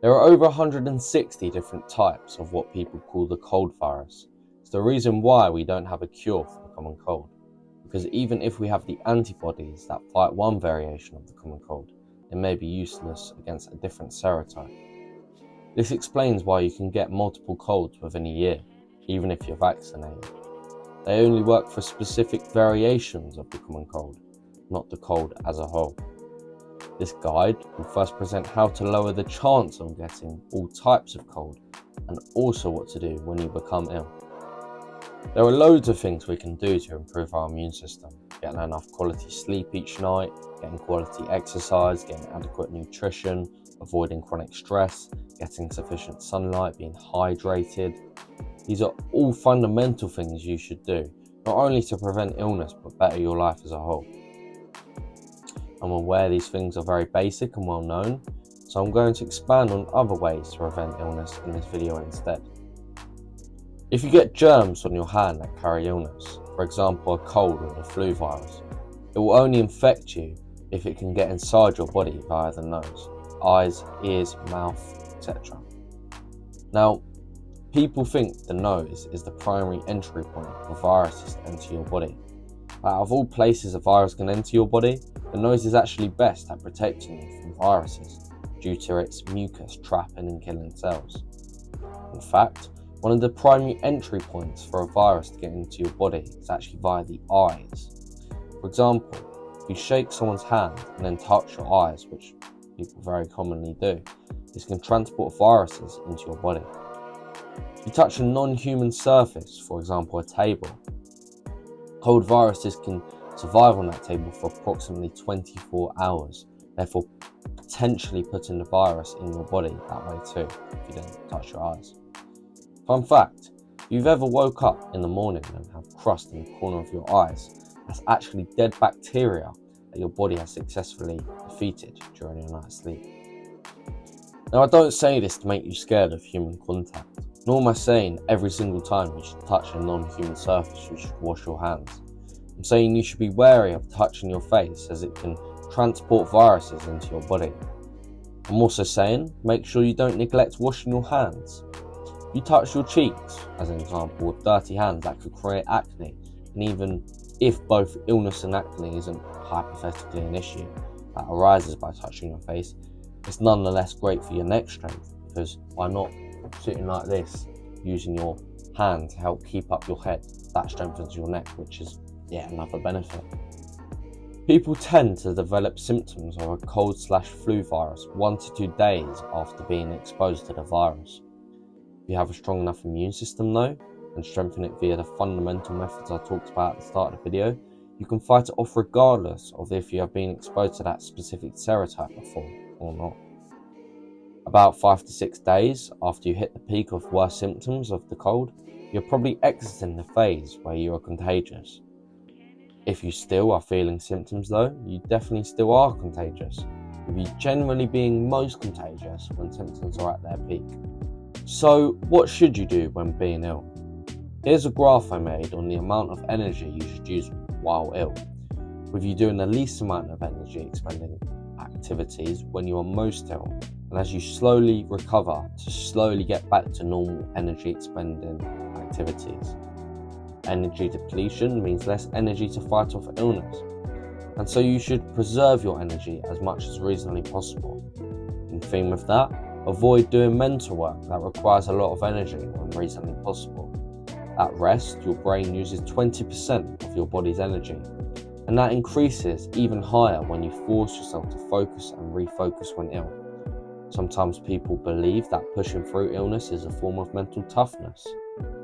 There are over 160 different types of what people call the cold virus. It's the reason why we don't have a cure for the common cold, because even if we have the antibodies that fight one variation of the common cold, they may be useless against a different serotype. This explains why you can get multiple colds within a year, even if you're vaccinated. They only work for specific variations of the common cold, not the cold as a whole. This guide will first present how to lower the chance of getting all types of cold, and also what to do when you become ill. There are loads of things we can do to improve our immune system: getting enough quality sleep each night, getting quality exercise, getting adequate nutrition, avoiding chronic stress, getting sufficient sunlight, being hydrated. These are all fundamental things you should do, not only to prevent illness, but better your life as a whole. I'm aware these things are very basic and well known, so I'm going to expand on other ways to prevent illness in this video instead. If you get germs on your hand that carry illness, for example a cold or the flu virus, it will only infect you if it can get inside your body via the nose, eyes, ears, mouth, etc. Now, people think the nose is the primary entry point for viruses to enter your body. Out of all places a virus can enter your body, the nose is actually best at protecting you from viruses due to its mucus trapping and killing cells. In fact, one of the primary entry points for a virus to get into your body is actually via the eyes. For example, if you shake someone's hand and then touch your eyes, which people very commonly do, this can transport viruses into your body. If you touch a non-human surface, for example a table, cold viruses can survive on that table for approximately 24 hours, therefore potentially putting the virus in your body that way too, if you don't touch your eyes. Fun fact, if you've ever woke up in the morning and have crust in the corner of your eyes, that's actually dead bacteria that your body has successfully defeated during your night's sleep. Now, I don't say this to make you scared of human contact, nor am I saying every single time you should touch a non-human surface you should wash your hands. I'm saying you should be wary of touching your face, as it can transport viruses into your body. I'm also saying make sure you don't neglect washing your hands. If you touch your cheeks, as an example, with dirty hands, that could create acne, and even if both illness and acne isn't hypothetically an issue that arises by touching your face, it's nonetheless great for your neck strength, because why not sitting like this, using your hand to help keep up your head, that strengthens your neck, which is yet another benefit. People tend to develop symptoms of a cold/flu virus 1 to 2 days after being exposed to the virus. If you have a strong enough immune system though, and strengthen it via the fundamental methods I talked about at the start of the video, you can fight it off regardless of if you have been exposed to that specific serotype before or not. About 5 to 6 days after you hit the peak of worst symptoms of the cold, you're probably exiting the phase where you are contagious. If you still are feeling symptoms though, you definitely still are contagious, with you generally being most contagious when symptoms are at their peak. So what should you do when being ill? Here's a graph I made on the amount of energy you should use while ill, with you doing the least amount of energy expending activities when you are most ill, and as you slowly recover to slowly get back to normal energy expending activities. Energy depletion means less energy to fight off illness, and so you should preserve your energy as much as reasonably possible. In theme with that, avoid doing mental work that requires a lot of energy when reasonably possible. At rest, your brain uses 20% of your body's energy, and that increases even higher when you force yourself to focus and refocus when ill. Sometimes people believe that pushing through illness is a form of mental toughness,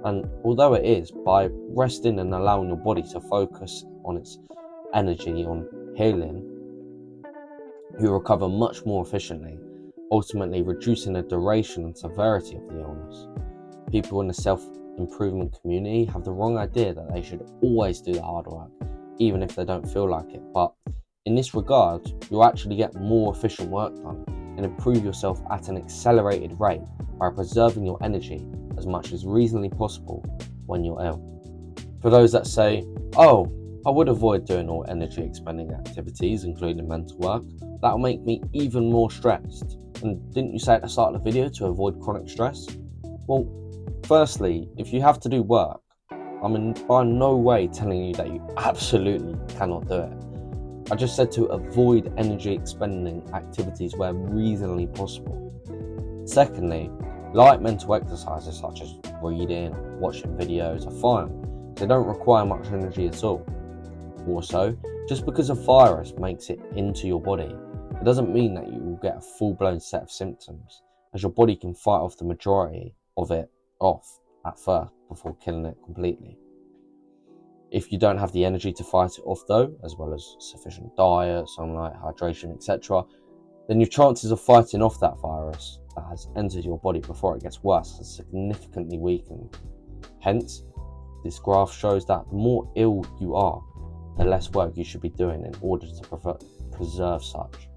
and although it is, by resting and allowing your body to focus on its energy on healing, you recover much more efficiently, ultimately reducing the duration and severity of the illness. People in the self-improvement community have the wrong idea that they should always do the hard work, even if they don't feel like it, but in this regard, you'll actually get more efficient work done and improve yourself at an accelerated rate by preserving your energy as much as reasonably possible when you're ill. For those that say, oh, I would avoid doing all energy expending activities, including mental work, that will make me even more stressed. And didn't you say at the start of the video to avoid chronic stress? Well, firstly, if you have to do work, I'm by no way telling you that you absolutely cannot do it. I just said to avoid energy expending activities where reasonably possible. Secondly, light mental exercises such as reading or watching videos are fine. They don't require much energy at all. Also, just because a virus makes it into your body, it doesn't mean that you will get a full-blown set of symptoms, as your body can fight off the majority of it off at first before killing it completely. If you don't have the energy to fight it off though, as well as sufficient diet, sunlight, hydration, etc., then your chances of fighting off that virus that has entered your body before it gets worse are significantly weakened. Hence, this graph shows that the more ill you are, the less work you should be doing in order to preserve such.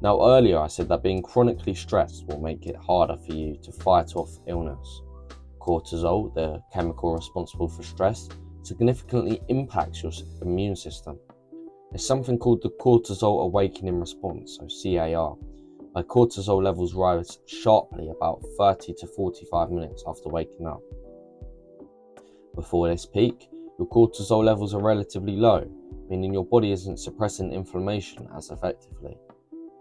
Now earlier I said that being chronically stressed will make it harder for you to fight off illness. Cortisol, the chemical responsible for stress, significantly impacts your immune system. There's something called the cortisol awakening response, so CAR, where cortisol levels rise sharply about 30 to 45 minutes after waking up. Before this peak, your cortisol levels are relatively low, meaning your body isn't suppressing inflammation as effectively.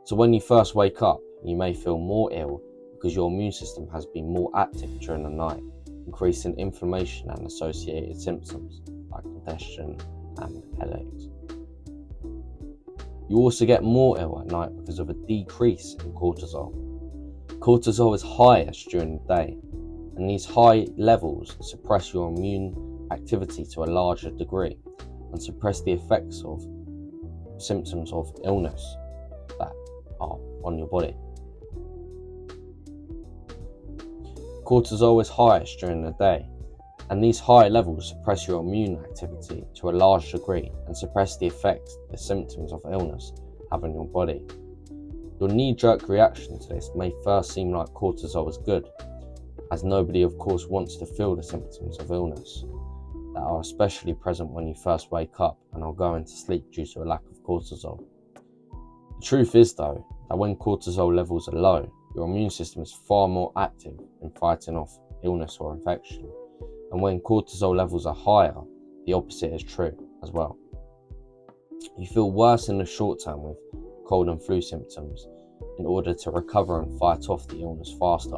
So when you first wake up, you may feel more ill because your immune system has been more active during the night, increasing inflammation and associated symptoms like congestion and headaches. You also get more ill at night because of a decrease in cortisol. Cortisol is highest during the day, and these high levels suppress your immune activity to a larger degree and suppress the effects of symptoms of illness that are on your body. Cortisol is highest during the day, and these high levels suppress your immune activity to a large degree and suppress the effects the symptoms of illness have on your body. Your knee-jerk reaction to this may first seem like cortisol is good, as nobody of course wants to feel the symptoms of illness that are especially present when you first wake up and are going to sleep due to a lack of cortisol. The truth is though, that when cortisol levels are low, your immune system is far more active in fighting off illness or infection. And when cortisol levels are higher, the opposite is true as well. You feel worse in the short term with cold and flu symptoms in order to recover and fight off the illness faster.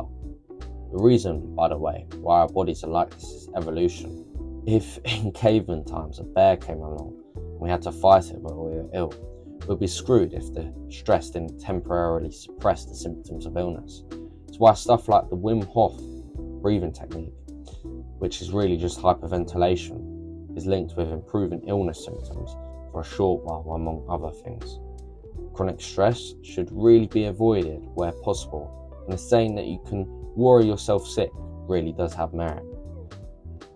The reason, by the way, why our bodies are like this is evolution. If in caveman times a bear came along and we had to fight it but we were ill, we'd be screwed if the stress didn't temporarily suppress the symptoms of illness. It's why stuff like the Wim Hof breathing technique, which is really just hyperventilation, is linked with improving illness symptoms for a short while, among other things. Chronic stress should really be avoided where possible, and the saying that you can worry yourself sick really does have merit.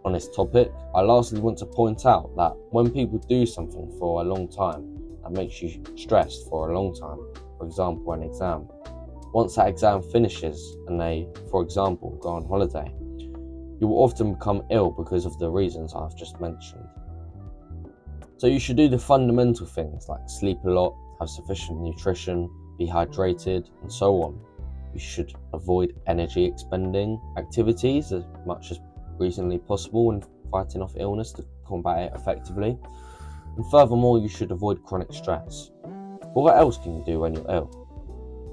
On this topic, I lastly want to point out that when people do something for a long time that makes you stressed for a long time, for example an exam, once that exam finishes and they, for example, go on holiday, you will often become ill because of the reasons I've just mentioned. So you should do the fundamental things like sleep a lot, have sufficient nutrition, be hydrated, and so on. You should avoid energy expending activities as much as reasonably possible when fighting off illness to combat it effectively. And furthermore, you should avoid chronic stress. But what else can you do when you're ill?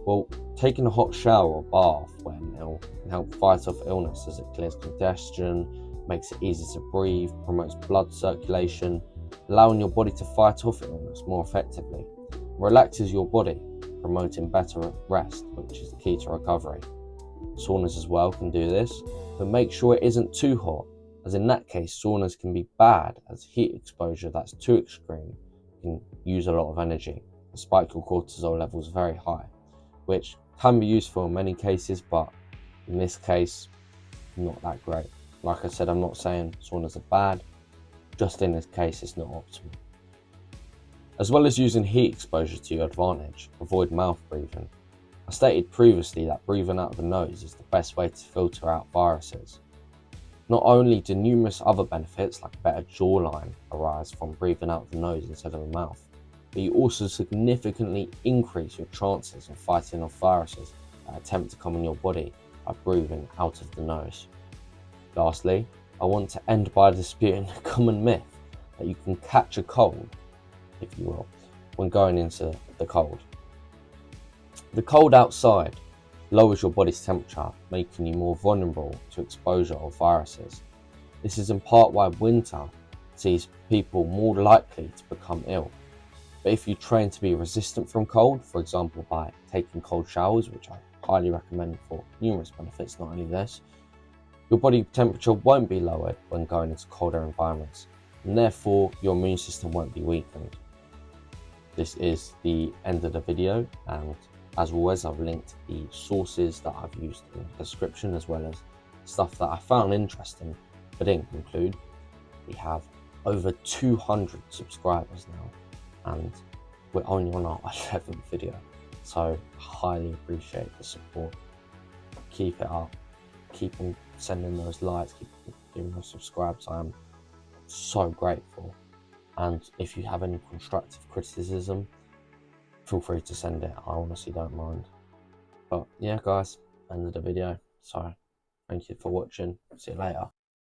Well, taking a hot shower or bath when ill can help fight off illness as it clears congestion, makes it easy to breathe, promotes blood circulation, allowing your body to fight off illness more effectively, relaxes your body, promoting better rest, which is the key to recovery. Saunas as well can do this, but make sure it isn't too hot, as in that case saunas can be bad as heat exposure that's too extreme can use a lot of energy and spike your cortisol levels very high, which can be useful in many cases, but in this case, not that great. Like I said, I'm not saying saunas are bad, just in this case it's not optimal. As well as using heat exposure to your advantage, avoid mouth breathing. I stated previously that breathing out of the nose is the best way to filter out viruses. Not only do numerous other benefits like better jawline arise from breathing out of the nose instead of the mouth, but you also significantly increase your chances of fighting off viruses that attempt to come on your body by breathing out of the nose. Lastly, I want to end by disputing a common myth that you can catch a cold, if you will, when going into the cold. The cold outside lowers your body's temperature, making you more vulnerable to exposure of viruses. This is in part why winter sees people more likely to become ill. But if you train to be resistant from cold, for example by taking cold showers, which I highly recommend for numerous benefits, not only this, your body temperature won't be lowered when going into colder environments, and therefore your immune system won't be weakened. This is the end of the video, and as always, I've linked the sources that I've used in the description, as well as stuff that I found interesting but didn't conclude. We have over 200 subscribers now, and we're only on our 11th video, so I highly appreciate the support. Keep it up, keep on sending those likes, keep giving those subscribes. I am so grateful, and if you have any constructive criticism, feel free to send it. I honestly don't mind. But yeah guys, end of the video. So thank you for watching. See you later.